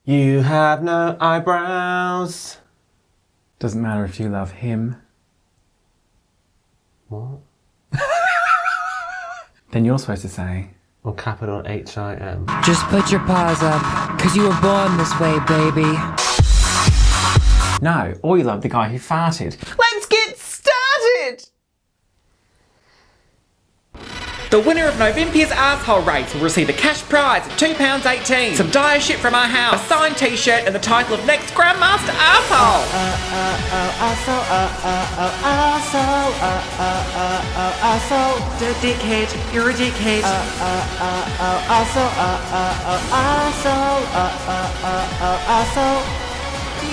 You have no eyebrows. Doesn't matter if you love him. What? Then you're supposed to say... Or capital H-I-M. Just put your paws up, cause you were born this way, baby. No, or you love the guy who farted. Let's get started! The winner of Novympia's Arsehole race will receive a cash prize of £2.18, some dire shit from our house, a signed t-shirt and the title of next Grandmaster Arsehole! Arsehole, you're a dickhead, you're a dickhead. Arsehole,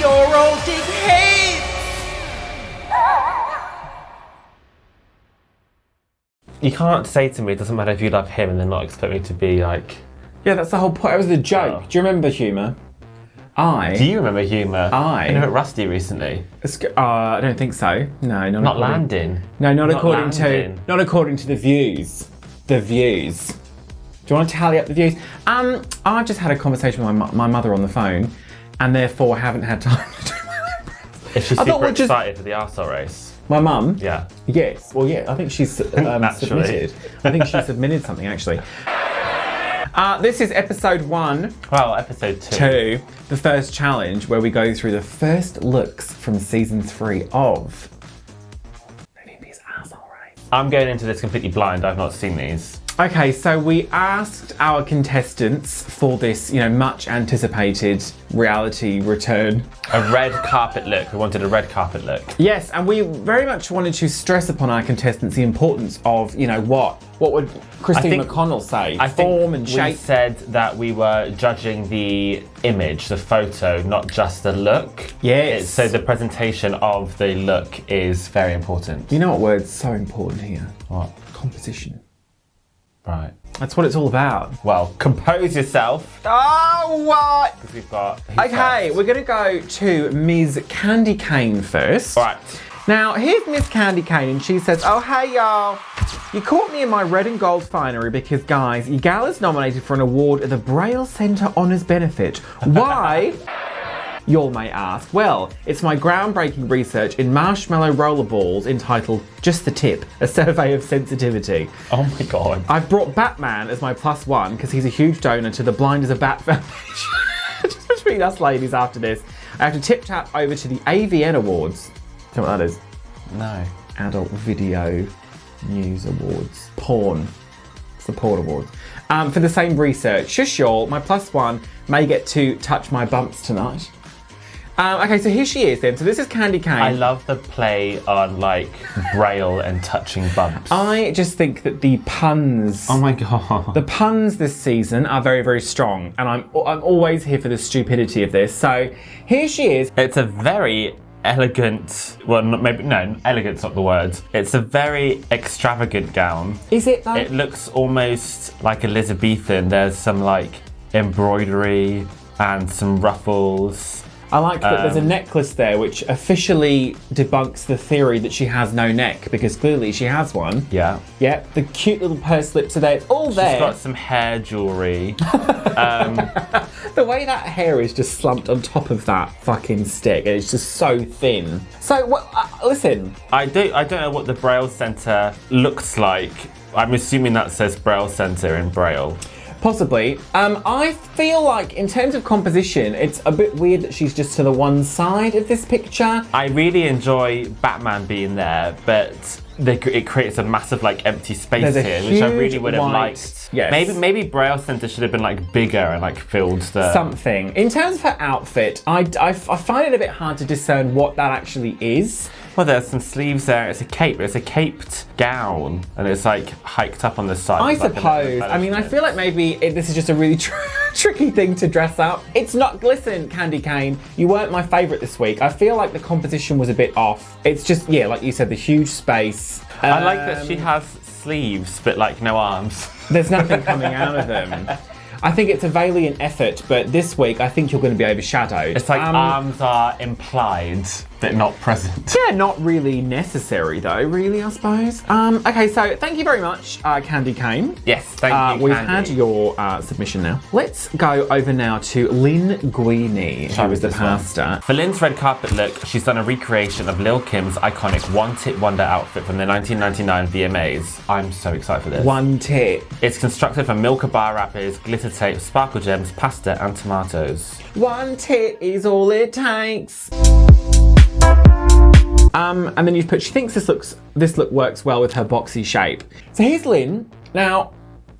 you're all dickheads! You can't say to me, it doesn't matter if you love him, and then not expect me to be like... Yeah, that's the whole point. It was the joke. Oh. Do you remember humour? Do you remember humour? I know at Rusty recently. I don't think so. No, Not landing. No, not Not according landing. to... Not according to the views. The views. Do you want to tally up the views? I've just had a conversation with my mother on the phone, and therefore haven't had time to do my eyebrows. Is she super excited for the arsehole race? My mum? Yeah. Yes. Well, yeah, I think she's submitted. I think she submitted something, actually. This is episode 1. Well, episode 2. The first challenge, where we go through the first looks from season 3 of Novympia's Arsehole race. I'm going into this completely blind. I've not seen these. Okay, so we asked our contestants for this, much anticipated reality return. A red carpet look. We wanted a red carpet look. Yes, and we very much wanted to stress upon our contestants the importance of, what would Christine McConnell say? Form and shape. We said that we were judging the image, the photo, not just the look. Yes. So the presentation of the look is very important. You know what word's so important here? What? Composition. Right. That's what it's all about. Well, compose yourself. Oh, what? Because we've got... Okay, we're going to go to Ms. Candy Cane first. All right. Now, here's Miss Candy Cane, and she says, oh, hey, y'all. You caught me in my red and gold finery because, guys, your gal is nominated for an award at the Braille Centre Honours Benefit. Why? Y'all may ask. Well, it's my groundbreaking research in marshmallow rollerballs entitled Just the Tip, a survey of sensitivity. Oh my God. I've brought Batman as my +1 because he's a huge donor to the Blind as a Bat Foundation. Just between us ladies after this, I have to tip-tap over to the AVN Awards. Do you know what that is? No. Adult Video News Awards. Porn. It's the Porn Awards. For the same research. Shush y'all, my +1 may get to touch my bumps tonight. Okay, so here she is then. So this is Candy Cane. I love the play on Braille and touching bumps. I just think that the puns... Oh my God. The puns this season are very, very strong. And I'm always here for the stupidity of this. So here she is. It's a very elegant... Well, elegant's not the word. It's a very extravagant gown. Is it though? It looks almost like Elizabethan. There's some embroidery and some ruffles. I like that there's a necklace there which officially debunks the theory that she has no neck, because clearly she has one. Yeah. Yep, the cute little purse slips are there. It's all there. She's got some hair jewellery. The way that hair is just slumped on top of that fucking stick, it's just so thin. So, listen. I don't know what the Braille Centre looks like. I'm assuming that says Braille Centre in Braille. Possibly. I feel like in terms of composition, it's a bit weird that she's just to the one side of this picture. I really enjoy Batman being there, but it creates a massive empty space here, which I really would have liked. Yes. Maybe Braille Centre should have been bigger and filled the... Something. In terms of her outfit, I find it a bit hard to discern what that actually is. Well, there's some sleeves there. It's a cape. It's a caped gown, and it's hiked up on the side. I suppose. I mean, I feel like maybe this is just a really tricky thing to dress up. It's not. Listen, Candy Cane, you weren't my favourite this week. I feel like the composition was a bit off. It's just, yeah, like you said, the huge space. I like that she has sleeves, but no arms. There's nothing coming out of them. I think it's a valiant effort, but this week I think you're going to be overshadowed. It's arms are implied. bit not present. Yeah, not really necessary though, really, I suppose. Okay, so thank you very much, Candy Cane. Yes, thank you, We've Candy. had your submission now. Let's go over now to Lynn Guini, who was the pastor. For Lynn's red carpet look, she's done a recreation of Lil' Kim's iconic One Tit Wonder outfit from the 1999 VMAs. I'm so excited for this. One tit. It's constructed from Milka bar wrappers, glitter tape, sparkle gems, pasta and tomatoes. One tit is all it takes. And then you've put, she thinks this look works well with her boxy shape. So here's Lynn. Now,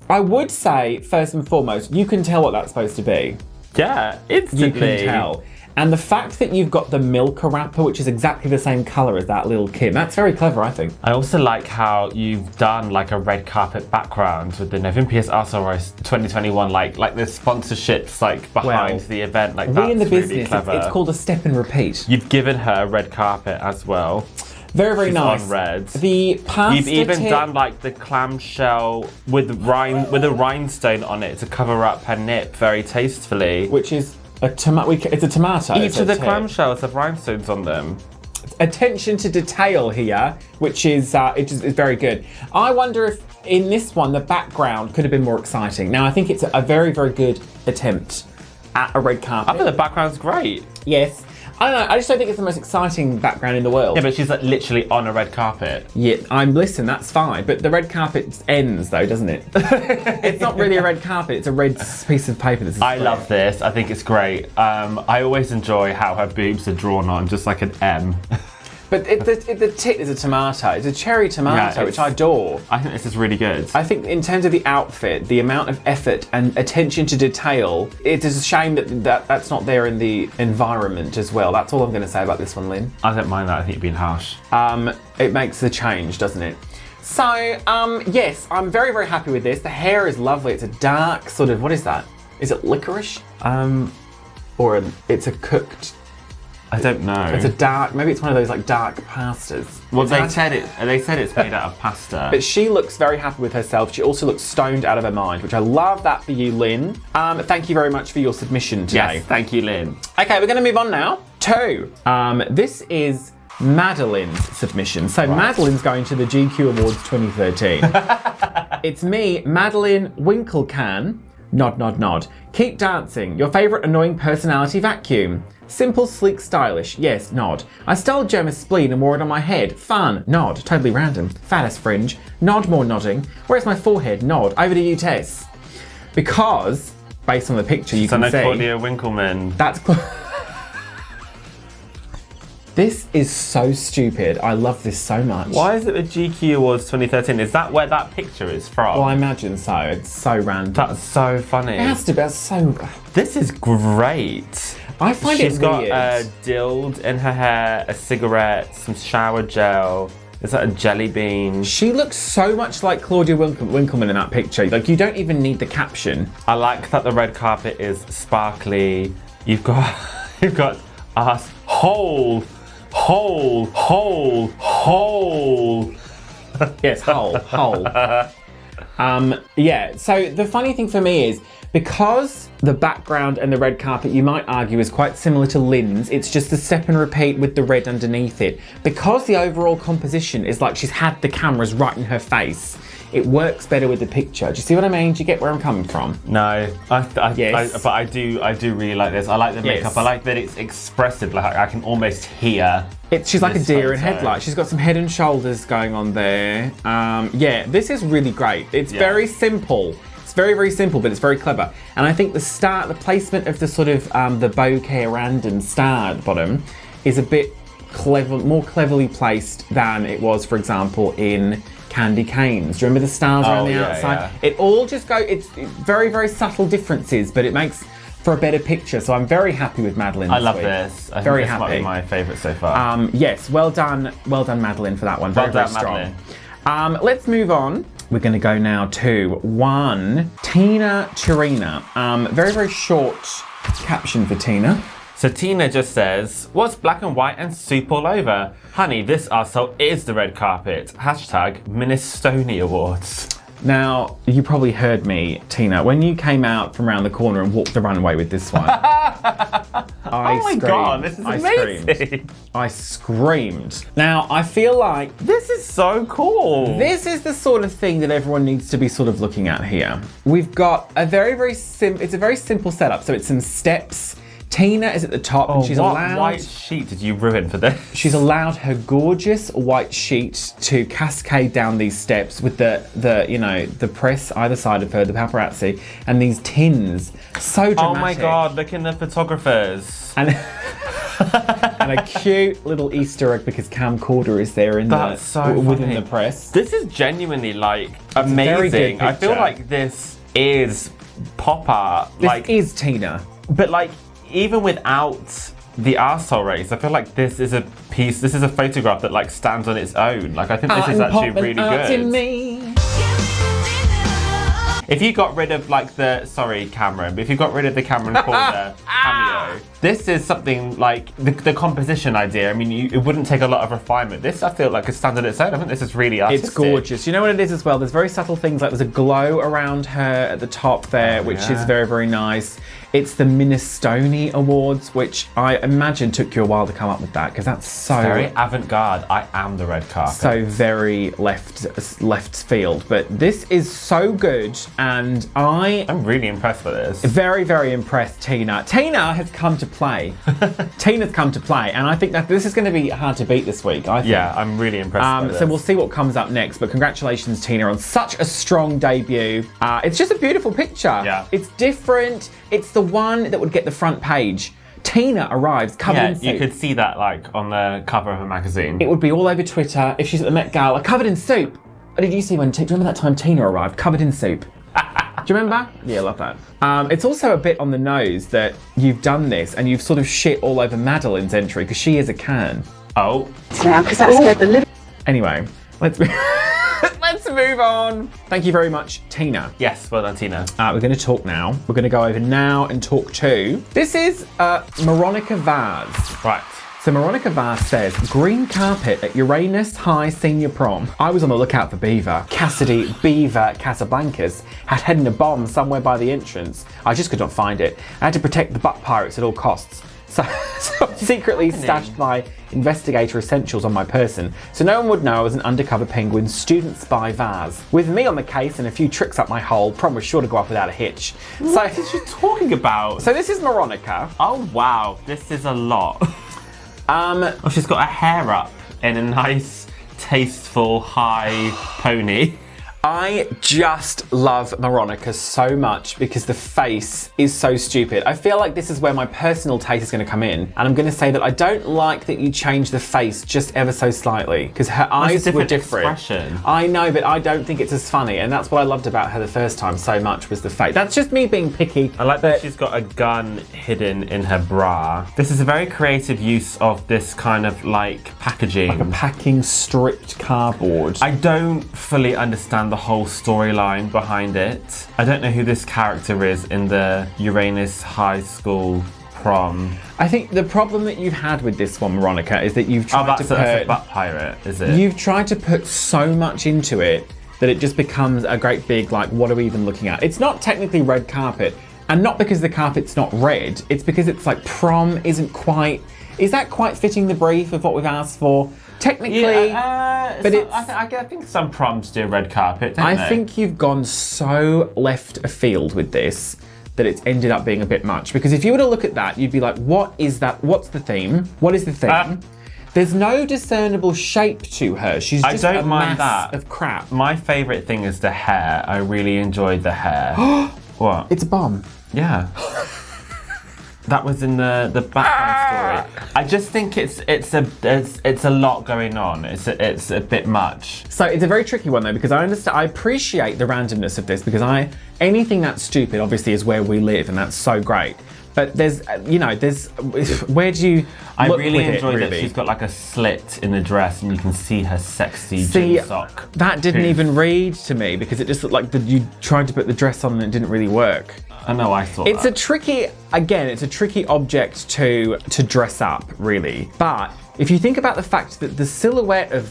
I would say, first and foremost, you can tell what that's supposed to be. Yeah, instantly. You can tell. And the fact that you've got the Milka wrapper, which is exactly the same colour as that Lil' Kim, that's very clever, I think. I also like how you've done like a red carpet background with the Novympia's Arsehole Race 2021, like the sponsorships like behind the event. Like we in the really business, clever. it's called a step and repeat. You've given her a red carpet as well. Very, very She's nice. on red. The pasta You've even tip, done like the clamshell with a rhinestone on it to cover up her nip very tastefully. which is it's a tomato. Each of the clamshells have rhinestones on them. Attention to detail here, which is very good. I wonder if in this one the background could have been more exciting. Now I think it's a very, very good attempt at a red carpet. I think the background's great. Yes. I don't know, I just don't think it's the most exciting background in the world. Yeah, but she's like literally on a red carpet. Yeah, listen, that's fine. But the red carpet ends though, doesn't it? It's not really a red carpet, it's a red piece of paper that's I love this. I think it's great. I always enjoy how her boobs are drawn on, just like an M. But the tit is a tomato. It's a cherry tomato, which I adore. I think this is really good. I think in terms of the outfit, the amount of effort and attention to detail, it is a shame that's not there in the environment as well. That's all I'm going to say about this one, Lynn. I don't mind that. I think you're being harsh. It makes the change, doesn't it? So, yes, I'm very, very happy with this. The hair is lovely. It's a dark sort of, what is that? Is it licorice? Or it's a cooked... I don't know. It's a dark, maybe it's one of those like dark pastas. Well, they said it's made out of pasta. But she looks very happy with herself. She also looks stoned out of her mind, which I love that for you, Lynn. Thank you very much for your submission today. Yes, thank you, Lynn. Okay, we're going to move on now to, this is Madeline's submission. So Madeline's going to the GQ Awards 2013. It's me, Madeline Winklecan. Nod, nod, nod. Keep dancing. Your favourite annoying personality vacuum. Simple, sleek, stylish. Yes, nod. I styled Gemma's spleen and wore it on my head. Fun. Nod. Totally random. Fattest fringe. Nod, more nodding. Where's my forehead? Nod. Over to you, Tess. Because, based on the picture, you can see... Claudia Winkleman. That's... This is so stupid. I love this so much. Why is it the GQ Awards 2013? Is that where that picture is from? Well, I imagine so. It's so random. That's so funny. It has to be. That's so... This is great. I find She's it got weird. a dild in her hair, a cigarette, some shower gel. Is that a jelly bean? She looks so much like Claudia Winkleman in that picture. Like, you don't even need the caption. I like that the red carpet is sparkly. You've got Arsehole. Hole. Yes, hole. Yeah, so the funny thing for me is, because the background and the red carpet, you might argue, is quite similar to Lynn's, it's just the step and repeat with the red underneath it. Because the overall composition is like she's had the cameras right in her face, it works better with the picture. Do you see what I mean? Do you get where I'm coming from? No, Yes. but I do really like this. I like the makeup. Yes. I like that it's expressive. Like I can almost hear. She's like a this deer in photo. headlights. She's got some head and shoulders going on there. Yeah, this is really great. It's very simple. It's very, very simple, but it's very clever. And I think the placement of the sort of the bouquet random star at the bottom is a bit more cleverly placed than it was, for example, in Candy Canes. Do you remember the stars around the outside? Yeah. It all just it's very, very subtle differences, but it makes for a better picture. So I'm very happy with Madeline. I love week. this. I Very think this might happy. be my favourite so far. Yes, well done, Madeline, for that one. Very, Well very done, strong. Let's move on. We're going to go now to Tina Turina. Very, very short caption for Tina. So Tina just says, what's black and white and soup all over? Honey, this arsehole is the red carpet. Hashtag Minestrone Awards. Now, you probably heard me, Tina, when you came out from around the corner and walked the runway with this one. I Oh my god, this is amazing. I screamed. Now, I feel like This is so cool. this is the sort of thing that everyone needs to be sort of looking at here. We've got a it's a very simple setup. So it's some steps. Tina is at the top and she's what allowed... white sheet did you ruin for this? She's allowed her gorgeous white sheet to cascade down these steps with the press either side of her, the paparazzi, and these tins. So dramatic. Oh my god, look in the photographers. And, and a cute little Easter egg because camcorder is there in That's so within funny. the press. This is genuinely like very good amazing. I feel picture. like this is pop art. This is Tina. But like, even without the arsehole race, I feel like this is a photograph that like stands on its own. Like, I think this is actually really good. If you got rid of like sorry Cameron, but if you got rid of the Cameron Corder cameo, this is something like the composition idea. I mean, it wouldn't take a lot of refinement. This, I feel like, could stand on its own. I think this is really artistic. It's gorgeous. You know what it is as well? There's very subtle things, like there's a glow around her at the top there, which is very, very nice. It's the Minestrone Awards, which I imagine took you a while to come up with that, because that's so... very avant-garde. I am the red carpet. So very left field. But this is so good, and I'm really impressed with this. very, very impressed, Tina. Tina has come to play. Tina's come to play, and I think that this is going to be hard to beat this week, I think. Yeah, I'm really impressed with this. So we'll see what comes up next, but congratulations, Tina, on such a strong debut. It's just a beautiful picture. Yeah. It's different. It's the one that would get the front page. Tina arrives covered in soup. You could see that like on the cover of a magazine. It would be all over Twitter if she's at the Met Gala covered in soup. Or did you see do you remember that time Tina arrived covered in soup? Do you remember? Yeah, I love that. It's also a bit on the nose that you've done this and you've sort of shit all over Madeline's entry because she is a can. Oh. Now, because that scared the living. Anyway, let's move on. Thank you very much, Tina. Yes, well done, Tina. We're going to talk now. We're going to go over now and talk to. This is Veronica Vaz. Right. So Veronica Vaz says, green carpet at Uranus High Senior Prom. I was on the lookout for Beaver. Cassidy Beaver Casablancas had hidden a bomb somewhere by the entrance. I just could not find it. I had to protect the butt pirates at all costs. So I secretly stashed my investigator essentials on my person, so no one would know I was an undercover Penguin student spy Vaz. With me on the case and a few tricks up my hole, prom was sure to go off without a hitch. What is she talking about? So this is Veronica. Oh wow, this is a lot. She's got her hair up in a nice, tasteful, high pony. I just love Veronica so much because the face is so stupid. I feel like this is where my personal taste is going to come in, and I'm going to say that I don't like that you change the face just ever so slightly because her eyes were different. Expression. I know, but I don't think it's as funny, and that's what I loved about her the first time so much was the face. That's just me being picky. I like that she's got a gun hidden in her bra. This is a very creative use of this kind of like packaging. Like a packing stripped cardboard. I don't fully understand the whole storyline behind it. I don't know who this character is in the Uranus High School prom. I think the problem that you've had with this one, Veronica, is that you've tried to put... that's a butt pirate, is it? You've tried to put so much into it that it just becomes a great big, like, what are we even looking at? It's not technically red carpet, and not because the carpet's not red, it's because it's like prom isn't quite... Is that quite fitting the brief of what we've asked for? Technically, but I think some proms do red carpet, don't I they? think you've gone so left afield with this that it's ended up being a bit much. Because if you were to look at that, you'd be like, what is that? What's the theme? What is the theme? There's no discernible shape to her. She's just a mass of crap. My favourite thing is the hair. I really enjoyed the hair. What? It's a bomb. Yeah. That was in the background story. I just think it's a lot going on. It's a bit much. So it's a very tricky one though, because I appreciate the randomness of this, because anything that's stupid obviously is where we live, and that's so great. But where do you I look really with enjoy it, that really? she's got like a slit in the dress and you can see her sexy gym sock. That didn't even read to me because it just looked like you tried to put the dress on and it didn't really work. I know, I thought it's a tricky object to dress up, really. But if you think about the fact that the silhouette of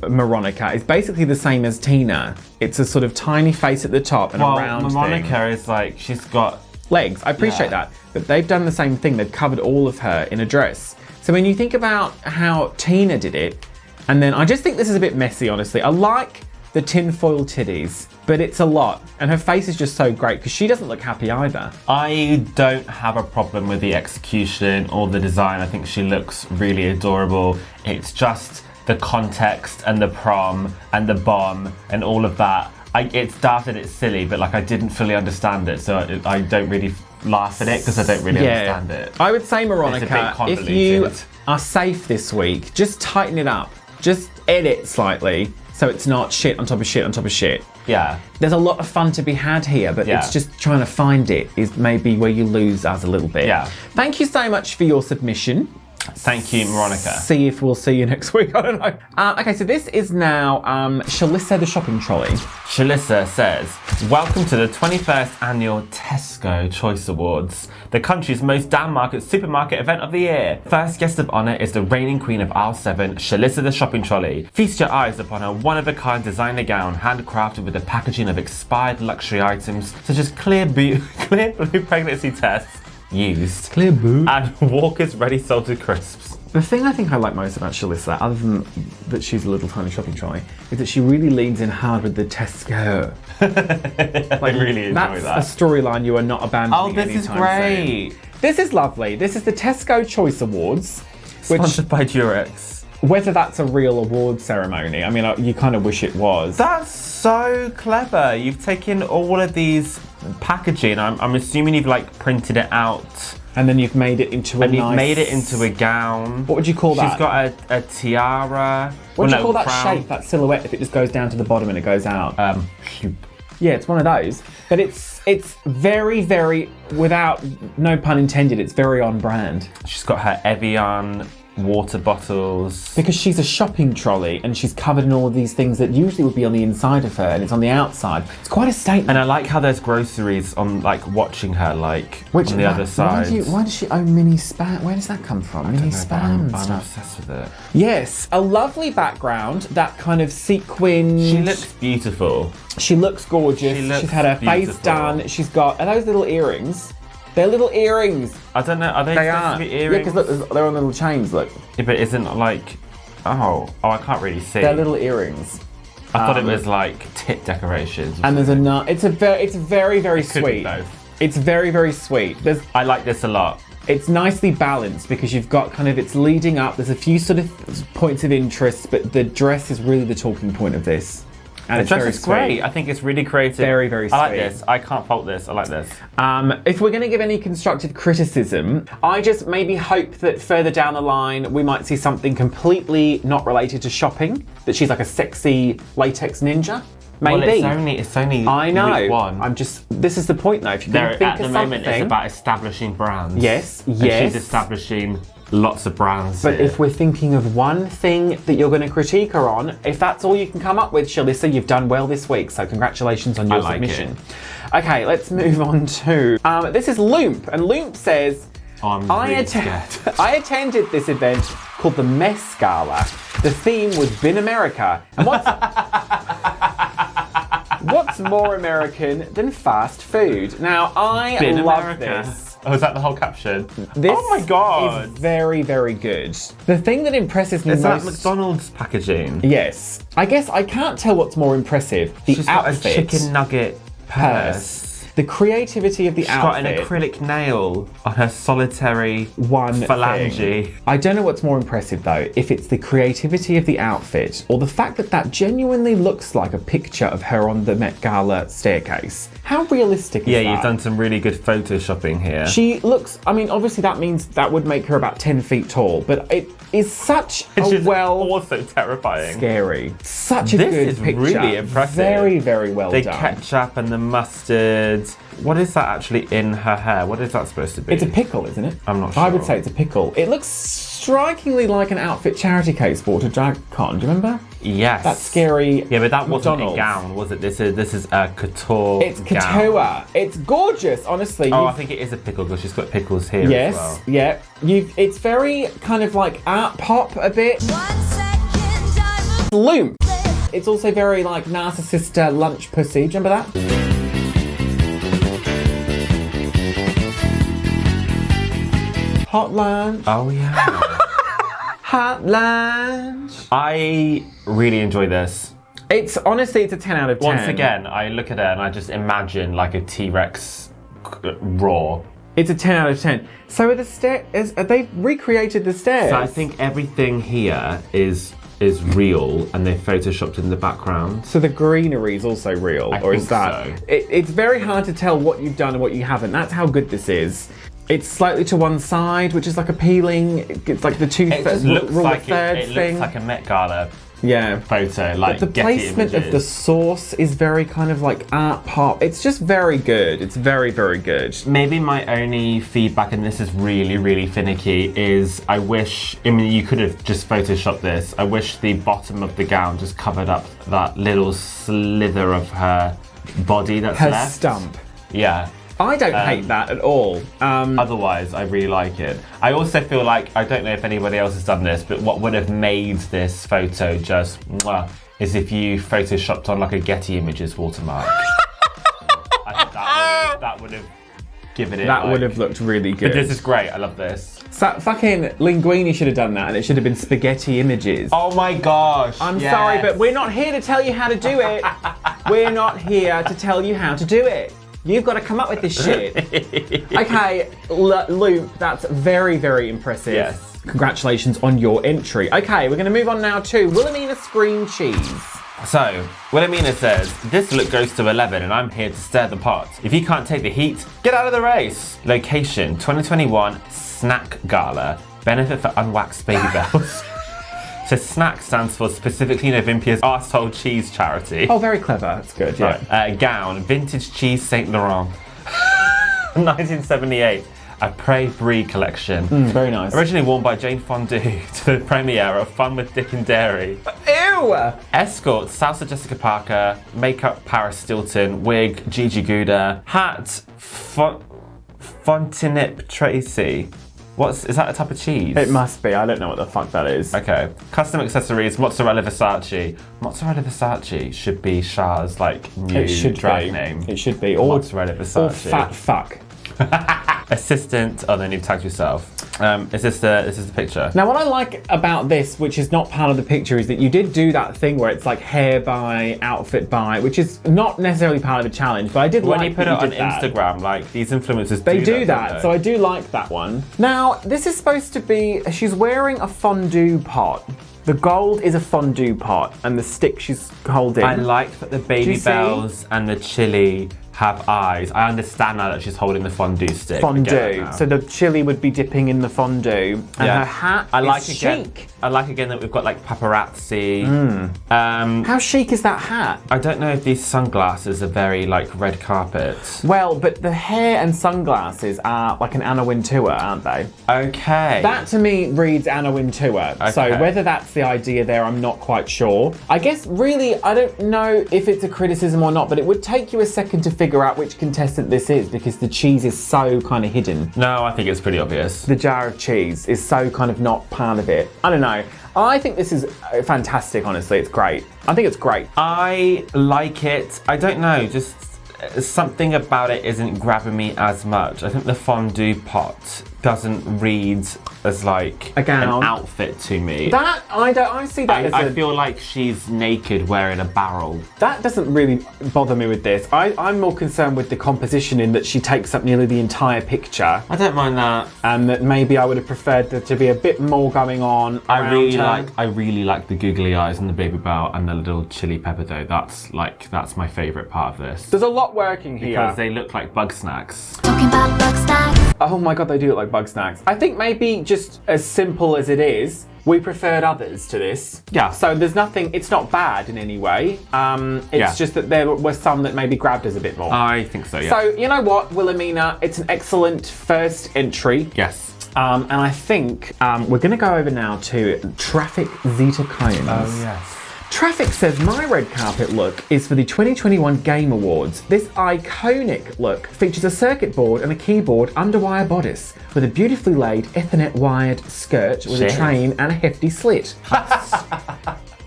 Veronica is basically the same as Tina, it's a sort of tiny face at the top and a round Veronica thing. is like, she's got legs. I appreciate that. But they've done the same thing. They've covered all of her in a dress. So when you think about how Tina did it, and then I just think this is a bit messy, honestly. I like the tinfoil titties, but it's a lot. And her face is just so great because she doesn't look happy either. I don't have a problem with the execution or the design. I think she looks really adorable. It's just the context and the prom and the bomb and all of that. It started, it's silly, but like I didn't fully understand it, so I don't really laugh at it because I don't really understand it. I would say, Veronica, It's a bit if convoluted. you are safe this week, just tighten it up. Just edit slightly so it's not shit on top of shit on top of shit. Yeah. There's a lot of fun to be had here, but it's just trying to find it is maybe where you lose us a little bit. Yeah. Thank you so much for your submission. Thank you, Veronica. See if we'll see you next week. I don't know. Okay, so this is now Shalissa the shopping trolley. Shalissa says, welcome to the 21st annual Tesco Choice Awards, the country's most down-market supermarket event of the year. First guest of honour is the reigning queen of aisle 7, Shalissa the shopping trolley. Feast your eyes upon her one-of-a-kind designer gown, handcrafted with the packaging of expired luxury items such as clear blue pregnancy tests used, Clear boo. and Walker's ready salted crisps. The thing I think I like most about Shalissa, other than that she's a little tiny shopping trolley, is that she really leans in hard with the Tesco. I really enjoy That's that. a storyline you are not abandoning. Oh, this is anytime great. soon. This is lovely. This is the Tesco Choice Awards, which, Sponsored by Durex. whether that's a real award ceremony, I mean, you kind of wish it was. That's so clever. You've taken all of these packaging. I'm assuming you've like printed it out. And then you've made it into a And nice... you've made it into a gown. What would you call that? She's got a tiara. What do you no, call that crown. shape, that silhouette, if it just goes down to the bottom and it goes out? Shoop. Yeah, it's one of those. But it's very, very, without, no pun intended, it's very on brand. She's got her Evian water bottles. Because she's a shopping trolley and she's covered in all of these things that usually would be on the inside of her and it's on the outside. It's quite a statement. And I like how there's groceries on, like, watching her, like, on the other side. Why does she own mini spam? Where does that come from? Mini spam and I'm stuff. obsessed with it. Yes, a lovely background, that kind of sequin. She looks beautiful. She looks gorgeous. She looks She's had her face beautiful. done. She's got, are those little earrings? They're little earrings. I don't know, are they They supposed are. to be Yeah, earrings? because look, they're on little chains, look. Yeah, but isn't it like, oh, I can't really see. They're little earrings. I thought it was like tit decorations. And there's a nut. It's very, very could be sweet. both. It's very, very sweet. I like this a lot. It's nicely balanced because you've got kind of, it's leading up. There's a few sort of points of interest, but the dress is really the talking point of this. And The it's dress very is great. sweet. I think it's really creative. Very, very I like sweet. this. I can't fault this. I like this. If we're going to give any constructive criticism, I just maybe hope that further down the line we might see something completely not related to shopping. That she's like a sexy latex ninja. Maybe. Well, it's only I know. week one. This is the point though. If you're going to think At the of moment, something, it's about establishing brands. Yes, And yes. she's establishing lots of brands. But here. if we're thinking of one thing that you're going to critique her on, if that's all you can come up with, Shalissa, you've done well this week. So congratulations on your I like submission. Okay, let's move on to this is Loomp, and Loomp says, Oh, I'm really scared. I attended this event called the Mess Gala. The theme was Bin America. And what's more American than fast food? Now, I Bin love America. this. Oh, is that the whole caption? This oh my god! is very, very good. The thing that impresses me Is that most... McDonald's packaging? Yes. I guess I can't tell what's more impressive. The She's outfit. got a chicken nugget purse. The creativity of the She's got outfit. an acrylic nail on her solitary one phalange. thing. I don't know what's more impressive though, if it's the creativity of the outfit or the fact that that genuinely looks like a picture of her on the Met Gala staircase. How realistic is that? Yeah, you've done some really good photoshopping here. She looks, I mean, obviously that means that would make her about 10 feet tall, but it is such a She's well... also terrifying. Scary. Such a This good is picture. really impressive. Very, very well The done. ketchup and the mustard. What is that actually in her hair? What is that supposed to be? It's a pickle, isn't it? I'm not I would sure. say it's a pickle. It looks strikingly like an outfit charity case bought at Drag Con. Do you remember? Yes. That scary Yeah, but that wasn't McDonald's. a gown, was it? This is a couture. It's gown. couture. It's gorgeous, honestly. Oh, I You've- think it is a pickle because she's got pickles here yes, as well. yeah. It's very kind of like art pop a bit. Loom. It's also very like narcissist lunch pussy. Do you remember that? Hot lunch. Oh yeah. Hot lunch. I really enjoy this. It's honestly, it's a 10 out of 10. Once again, I look at it and I just imagine like a T-Rex roar. It's a 10 out of 10. So are the stairs, they've recreated the stairs. So I think everything here is real and they photoshopped in the background. So the greenery is also real, I or is think that? so. It's very hard to tell what you've done and what you haven't. That's how good this is. It's slightly to one side, which is like appealing. It's like the It just looks rule like of thirds it thing. looks like a Met Gala Yeah. photo, like But the Getty placement of the Images. sauce is very kind of like art pop. It's just very good. It's very, very good. Maybe my only feedback, and this is really, really finicky, is I wish, I mean, you could have just photoshopped this. I wish the bottom of the gown just covered up that little slither of her body that's Her left. stump. Yeah. I don't hate that at all. Otherwise, I really like it. I also feel like, I don't know if anybody else has done this, but what would have made this photo just mwah, is if you photoshopped on like a Getty Images watermark. I think that would have given it. That like, would have looked really good. But this is great. I love this. So fucking Linguini should have done that, and it should have been Spaghetti Images. Oh my gosh. I'm yes. sorry, but we're not here to tell you how to do it. We're not here to tell you how to do it. You've got to come up with this shit. Okay, Luke, that's very, very impressive. Yes. Congratulations on your entry. Okay, we're going to move on now to Wilhelmina Scream Cheese. So, Wilhelmina says, this look goes to 11 and I'm here to stir the pot. If you can't take the heat, get out of the race. Location, 2021 Snack Gala. Benefit for unwaxed baby bells. So SNAC stands for specifically Novympia's Arsehole Cheese Charity. Oh, very clever. That's good, yeah. Right. Gown, vintage cheese Saint Laurent. 1978. A Pré Brie collection. Very nice. Originally worn by Jane Fondue to the premiere of Fun with Dick and Dairy. Ew! Escort, Salsa Jessica Parker. Makeup, Paris Stilton. Wig, Gigi Gouda. Hat, Fontenip Tracy. Is that a type of cheese? It must be. I don't know what the fuck that is. Okay. Custom accessories, Mozzarella Versace. Mozzarella Versace should be Shah's like new drag name. It should be. Or Mozzarella Versace. Or fat fuck. Assistant. Oh, then you've tagged yourself. Is this the picture? Now, what I like about this, which is not part of the picture, is that you did do that thing where it's like hair by, outfit by, which is not necessarily part of the challenge, but I did When like you put it that on did that. Instagram, like these influencers They do don't that, they? so I do like that one. Now, this is supposed to be, she's wearing a fondue pot. The gold is a fondue pot, and the stick she's holding. I like that the Do baby you see? bells and the chili have eyes. I understand now that she's holding the fondue stick. I get it Fondue. now. So the chili would be dipping in the fondue, and her hat is chic. I like again that we've got like paparazzi. How chic is that hat? I don't know if these sunglasses are very like red carpet. Well, but the hair and sunglasses are like an Anna Wintour, aren't they? Okay. That to me reads Anna Wintour. So Okay. whether that's the idea there, I'm not quite sure. I guess really, I don't know if it's a criticism or not, but it would take you a second to figure out which contestant this is because the cheese is so kind of hidden. No, I think it's pretty obvious. The jar of cheese is so kind of not part of it. I don't know. I think this is fantastic, honestly. It's great. I think it's great. I like it. I don't know, just something about it isn't grabbing me as much. I think the fondue pot doesn't read as like A gown. an outfit to me. That, I see that as I a... feel like she's naked wearing a barrel. That doesn't really bother me with this. I'm more concerned with the composition in that she takes up nearly the entire picture, I don't mind that. and that maybe I would have preferred there to be a bit more going on I around really like the googly eyes and the baby bell and the little chili pepper dough. That's my favourite part of this. There's a lot working here. Because they look like bug snacks. Talking about bug snacks. Oh my god, they do look like bug snacks. I think maybe just as simple as it is, we preferred others to this. Yeah. So there's nothing, it's not bad in any way. It's Yeah. just that there were some that maybe grabbed us a bit more. I think so, yeah. So, you know what, Wilhelmina, it's an excellent first entry. yes. And I think we're going to go over now to Traffic Zeta Cones. yes. Traffic says my red carpet look is for the 2021 Game Awards. This iconic look features a circuit board and a keyboard underwire bodice with a beautifully laid Ethernet wired skirt with Shit. a train and a hefty slit.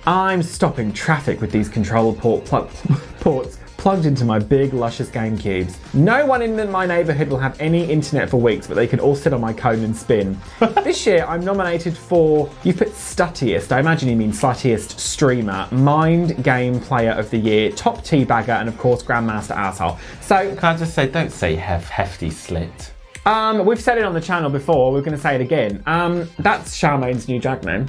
I'm stopping traffic with these controller ports plugged into my big, luscious game cubes. No one in my neighbourhood will have any internet for weeks, but they can all sit on my cone and spin. This year, I'm nominated for, you put stuttiest, I imagine you mean sluttiest streamer, Mind Game Player of the Year, Top Teabagger, and of course, Grandmaster Arsehole. So, Can I just say, don't say hefty slit. we've said it on the channel before, we're going to say it again. That's Charmaine's new drag name.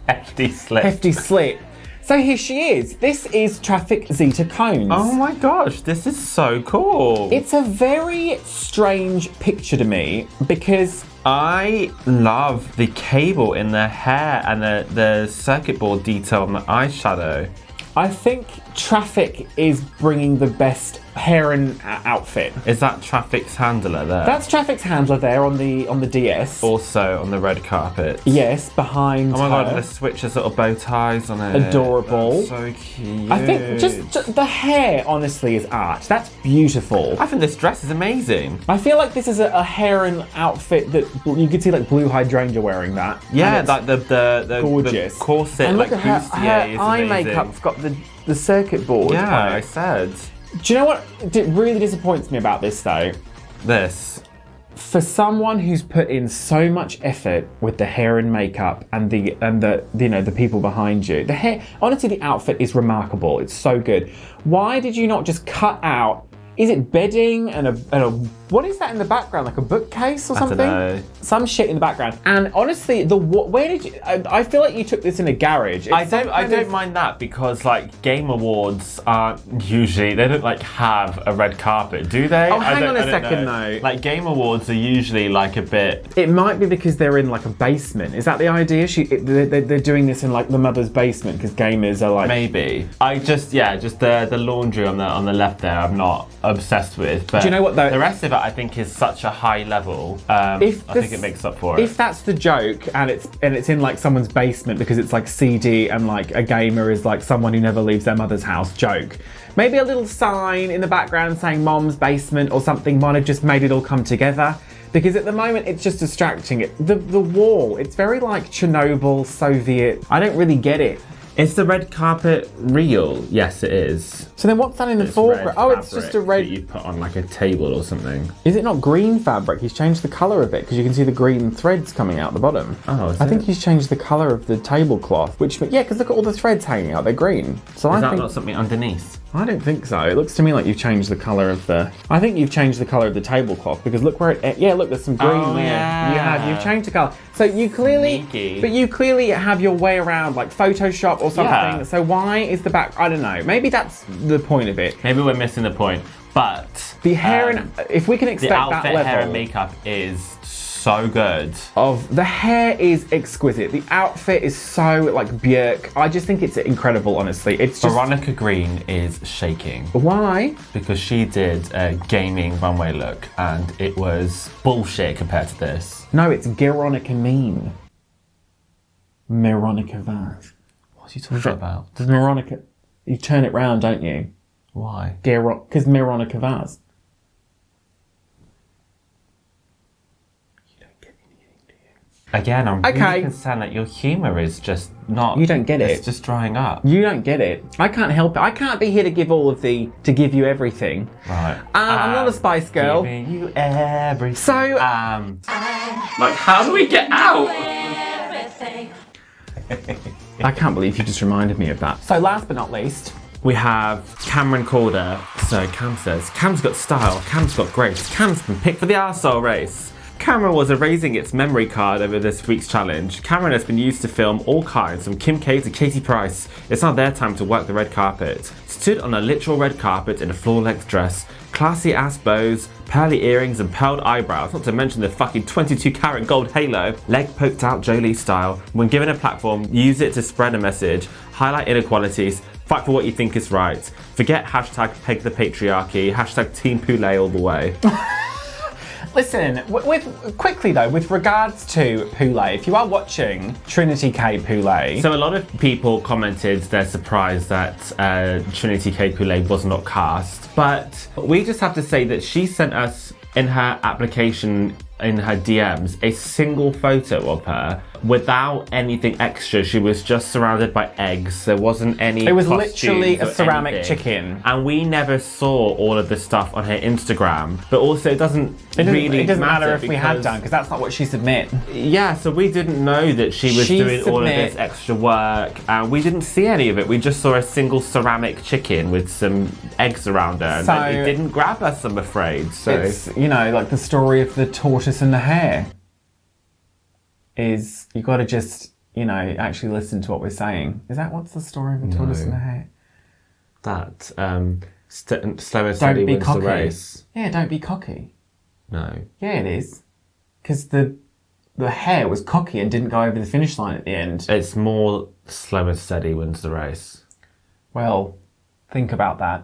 Hefty slit. Hefty Slit. So here she is. This is Traffic Zeta Cones. Oh my gosh, this is so cool. It's a very strange picture to me because I love the cable in the hair and the circuit board detail on the eyeshadow. I think Traffic is bringing the best hair and outfit. Is that Traffic's handler there? That's Traffic's handler there on the DS. Also on the red carpet. Yes, behind Oh my her. god, the switches little bow ties on it. Adorable. That's so cute. I think just the hair, honestly, is art. That's beautiful. I think this dress is amazing. I feel like this is a hair and outfit that you could see like Blue Hydrangea wearing that. Yeah, And like the gorgeous. the corset, and look like at bustier her is eye amazing. makeup's got the circuit board. Yeah, on I it. said. Do you know what really disappoints me about this though? This. For someone who's put in so much effort with the hair and makeup and the you know the people behind you, the hair, honestly, the outfit is remarkable. It's so good. Why did you not just cut out? Is it bedding and a what is that in the background? Like a bookcase or something? I don't know. Some shit in the background. And honestly, where did you? I feel like you took this in a garage. I don't mind that because like Game Awards aren't usually, they don't like have a red carpet, do they? Oh, hang on a I don't second, know. though. Like Game Awards are usually like a bit. It might be because they're in like a basement. Is that the idea? They're doing this in like the mother's basement because gamers are like. Maybe. Just the laundry on the left there I'm not obsessed with. But Do you know what though? The rest of it I think is such a high level. I think it makes up for it. If that's the joke and it's in like someone's basement because it's like seedy and like a gamer is like someone who never leaves their mother's house joke. Maybe a little sign in the background saying mom's basement or something might have just made it all come together. Because at the moment it's just distracting it. The wall, it's very like Chernobyl, Soviet. I don't really get it. Is the red carpet real? Yes, it is. So then what's that in the foreground? Oh, it's just a red. that you put on like a table or something. Is it not green fabric? He's changed the colour of it because you can see the green threads coming out the bottom. Oh, is I think it? he's changed the colour of the tablecloth, which yeah, because look at all the threads hanging out. They're green. So Is I that think not something underneath? I don't think so. It looks to me like you've changed the colour of the. I think you've changed the colour of the tablecloth because look where it. Yeah, look, there's some green Oh, there. yeah. You've changed the colour. So you clearly, Sneaky. but you clearly have your way around like Photoshop or something. Yeah. So why is the back? I don't know. Maybe that's the point of it. Maybe we're missing the point. But The hair and if we can expect the outfit, that level hair and makeup is so good. of the hair is exquisite. The outfit is so like Björk. I just think it's incredible. Honestly, it's just Veronica Green is shaking why. because she did a gaming runway look and it was bullshit compared to this. No, it's Veronica Mean. Veronica Vaz. What are you talking about? Does Veronica? You turn it round, don't you? Why? Because Veronica Vaz. Again, I'm Okay. really concerned that your humour is just not. You don't get it. It's just drying up. You don't get it. I can't help it. I can't be here to give give you everything. Right. I'm not a Spice Girl. Giving you everything. So like, how do we get out? I can't believe you just reminded me of that. So last but not least, We have Cameron Calder. So Cam says, Cam's got style, Cam's got grace, Cam's been picked for the arsehole race. Cameron was erasing its memory card over this week's challenge. Cameron has been used to film all kinds, from Kim K to Katie Price. It's now their time to work the red carpet. Stood on a literal red carpet in a floor-length dress, classy ass bows, pearly earrings and pearled eyebrows, not to mention the fucking 22-carat gold halo. Leg poked out Jolie style. When given a platform, use it to spread a message, highlight inequalities, fight for what you think is right. Forget hashtag peg the patriarchy, hashtag Team Poole all the way. listen, quickly though, with regards to Poole, if you are watching Trinity K. Poole, So a lot of people commented they're surprised that Trinity K. Poole was not cast, but we just have to say that she sent us in her application in her DMs a single photo of her without anything extra. She was just surrounded by eggs. There wasn't any. It was costumes literally a or ceramic anything. chicken. And we never saw all of the stuff on her Instagram. But also, it doesn't matter if we had because- done, because that's not what she submit. Yeah, so we didn't know that she was doing all of submit- this extra work, and we didn't see any of it. We just saw a single ceramic chicken with some eggs around her, and So- it didn't grab us, I'm afraid. So It's, you know, like the story of the tortoise and the hare. Is you got to just, you know, actually listen to what we're saying. Is that what's the story of the tortoise and the hare? that slow and steady Don't be wins cocky. the race. Yeah, don't be cocky. No. Yeah, it is. Because the hare was cocky and didn't go over the finish line at the end. It's more slow and steady wins the race. Well, think about that.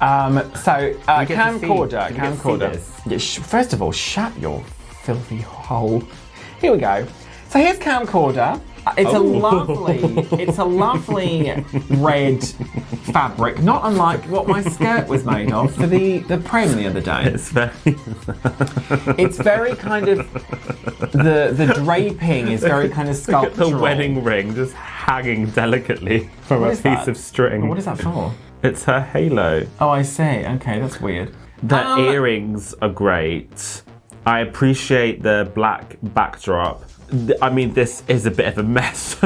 So, get to camcorder. see- you get to see this. Yeah, first of all, shut your filthy hole. Here we go. So here's camcorder. It's a lovely red fabric, not unlike what my skirt was made of for the Prem the other day. It's very. It's very kind of the draping is very kind of Look at sculptural. the wedding ring just hanging delicately from What a is piece that? of string. What is that for? It's her halo. Oh, I see. Okay, that's weird. The earrings are great. I appreciate the black backdrop. I mean, this is a bit of a mess.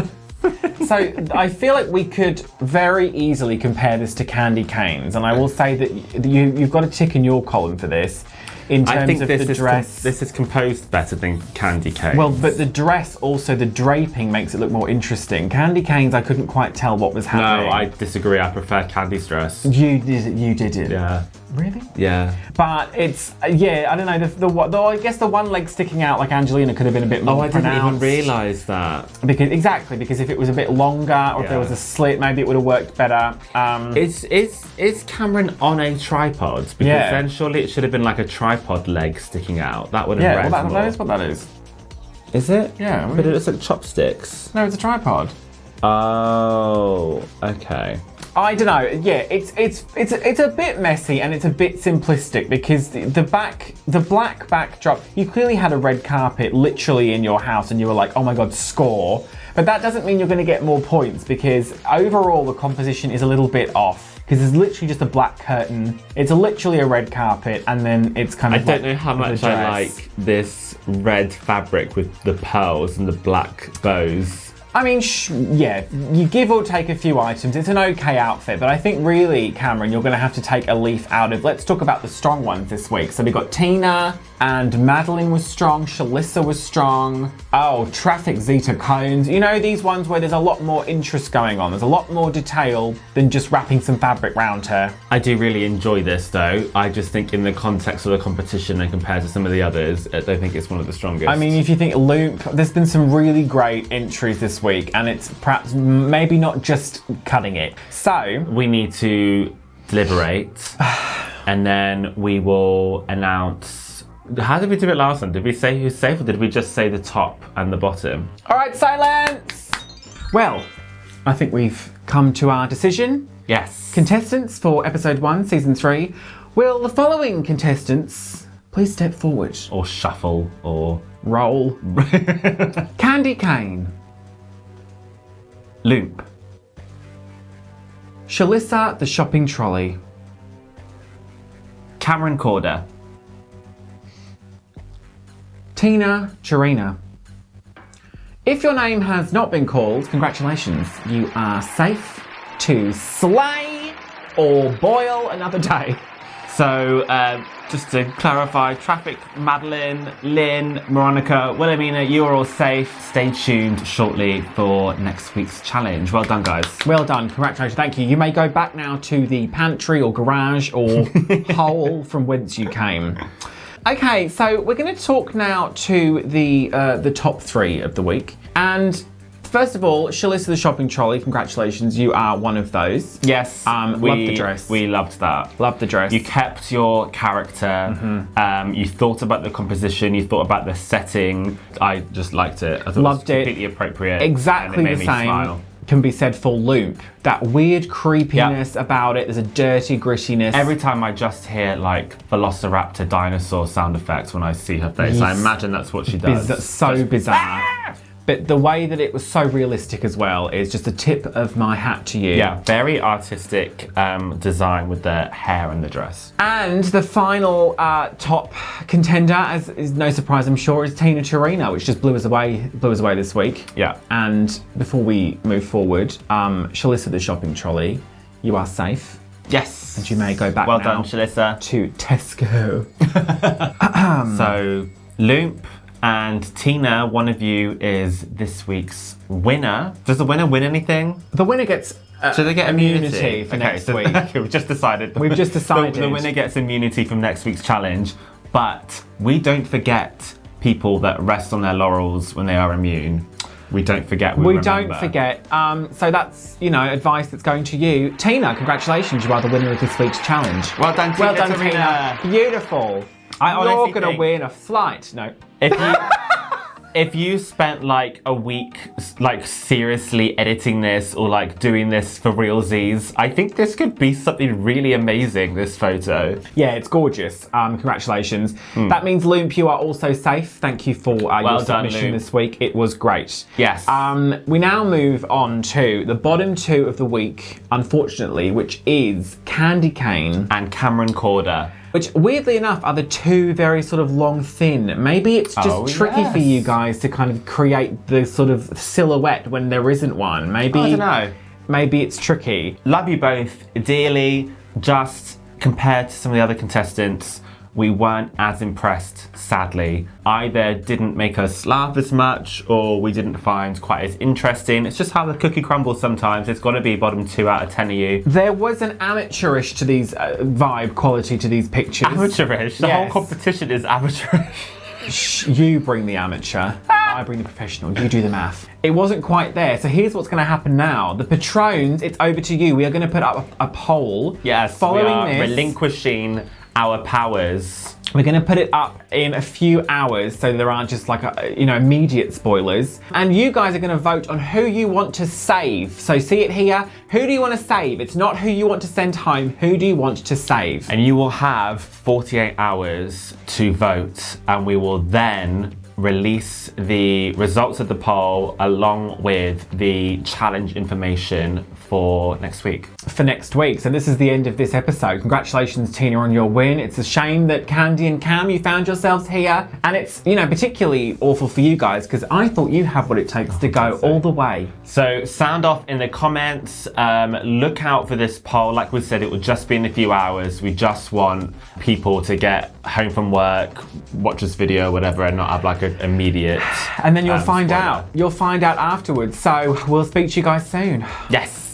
So I feel like we could very easily compare this to candy canes, and I will say that you've got a tick in your column for this. In terms I think of this the is dress. this is composed better than candy cane. Well, but the dress also, the draping makes it look more interesting. Candy canes, I couldn't quite tell what was happening. no, I disagree. I prefer Candy's dress. You did it. Yeah, Really? yeah. But it's I don't know. I guess the one leg sticking out like Angelina could have been a bit more Oh, I didn't even pronounced. realise that. Because if it was a bit longer or if there was a slit, maybe it would have worked better. Is Cameron on a tripod? Because Yeah. then surely it should have been like a tripod leg sticking out. That would have Yeah, read well, more. that is what that is. Is it? Yeah, But it looks like chopsticks. No, it's a tripod. Oh, okay. I don't know. Yeah, it's a bit messy and it's a bit simplistic because the black backdrop. You clearly had a red carpet literally in your house and you were like, oh my god, score. But that doesn't mean you're going to get more points because overall the composition is a little bit off. Because there's literally just a black curtain. It's literally a red carpet, and then it's kind I of. don't know how much I like this red fabric with the pearls and the black bows. I mean, yeah, you give or take a few items. It's an okay outfit, but I think really, Cameron, you're going to have to take a leaf out of. Let's talk about the strong ones this week. So we got Tina and Madeline was strong. Shalissa was strong. Oh, Traffic Zeta Cones. You know, these ones where there's a lot more interest going on. There's a lot more detail than just wrapping some fabric round her. I do really enjoy this though. I just think in the context of the competition and compared to some of the others, I don't think it's one of the strongest. I mean, if you think Loop, there's been some really great entries this week, and it's perhaps maybe not just cutting it. So we need to deliberate and then we will announce. How did we do it last time? Did we say who's safe or did we just say the top and the bottom? all right, silence. Well, I think we've come to our decision. Yes. Contestants for episode 1, season 3. Will the following contestants please step forward? Or shuffle or Roll. Candy Cane. loop. Shalissa the shopping trolley. Cameron Corder. Tina Charina. If your name has not been called, congratulations. You are safe to slay or boil another day. So, just to clarify, Traffic, Madeline, Lynn, Veronica, Wilhelmina, you are all safe. Stay tuned shortly for next week's challenge. Well done, guys. Well done, congratulations, thank you. You may go back now to the pantry or garage or hole from whence you came. Okay, so we're going to talk now to the top 3 of the week. And first of all, Shalissa the shopping trolley, congratulations, you are one of those. Yes, Loved the dress. We loved that. Loved the dress. You kept your character. You thought about the composition. You thought about the setting. I just liked it. I thought Loved it was it. completely appropriate. Exactly and it made the me same. smile. can be said for Loop. That weird creepiness about it. There's a dirty grittiness. Every time I just hear like Velociraptor dinosaur sound effects when I see her face, I imagine that's what she does. That's so bizarre. But the way that it was so realistic as well is just a tip of my hat to you. Yeah, very artistic design with the hair and the dress. And the final top contender, as is no surprise I'm sure, is Tina Turner, which just blew us away this week. Yeah. And before we move forward, Shalissa the shopping trolley, you are safe. Yes. And you may go back well now done, Shalissa. to Tesco. So, Loop and Tina, one of you is this week's winner. Does the winner win anything? The winner gets So they get immunity for next week. Okay, we've just decided. We've just decided. The winner gets immunity from next week's challenge, but we don't forget people that rest on their laurels when they are immune. We don't forget. We don't forget. So that's, advice that's going to you. Tina, congratulations. You are the winner of this week's challenge. Well done, Tina. Well done, Tina. Beautiful. You're going to win a flight. No. If you spent like a week like seriously editing this or like doing this for realsies, I think this could be something really amazing, this photo. Yeah, it's gorgeous. Congratulations. That means, Loop, you are also safe. Thank you for your submission this week. It was great. Yes. We now move on to the bottom two of the week, unfortunately, which is Candy Cane and Cameron Corder. Which, weirdly enough, are the two very sort of long, thin. Maybe it's just tricky for you guys to kind of create the sort of silhouette when there isn't one. Maybe, I don't know. Maybe it's tricky. Love you both dearly. Just compared to some of the other contestants, we weren't as impressed, sadly. Either didn't make us laugh as much or we didn't find quite as interesting. It's just how the cookie crumbles sometimes. It's got to be bottom 2 out of 10 of you. There was an amateurish to these vibe quality to these pictures. Amateurish? The whole competition is amateurish. Shh, you bring the amateur. I bring the professional. You do the math. It wasn't quite there. So here's what's going to happen now. The Patrons, it's over to you. We are going to put up a poll. Yes, following we are this, relinquishing our powers. We're going to put it up in a few hours so there aren't just like immediate spoilers. And you guys are going to vote on who you want to save. So see it here. Who do you want to save? It's not who you want to send home. Who do you want to save? And you will have 48 hours to vote, and we will then release the results of the poll along with the challenge information for next week. So this is the end of this episode. Congratulations, Tina, on your win. It's a shame that Candy and Cam, you found yourselves here. And it's, particularly awful for you guys because I thought you have what it takes to go all the way. So sound off in the comments. Look out for this poll. Like we said, it will just be in a few hours. We just want people to get home from work, watch this video, whatever, and not have like an immediate. And then you'll find out. You'll find out afterwards. So we'll speak to you guys soon. Yes.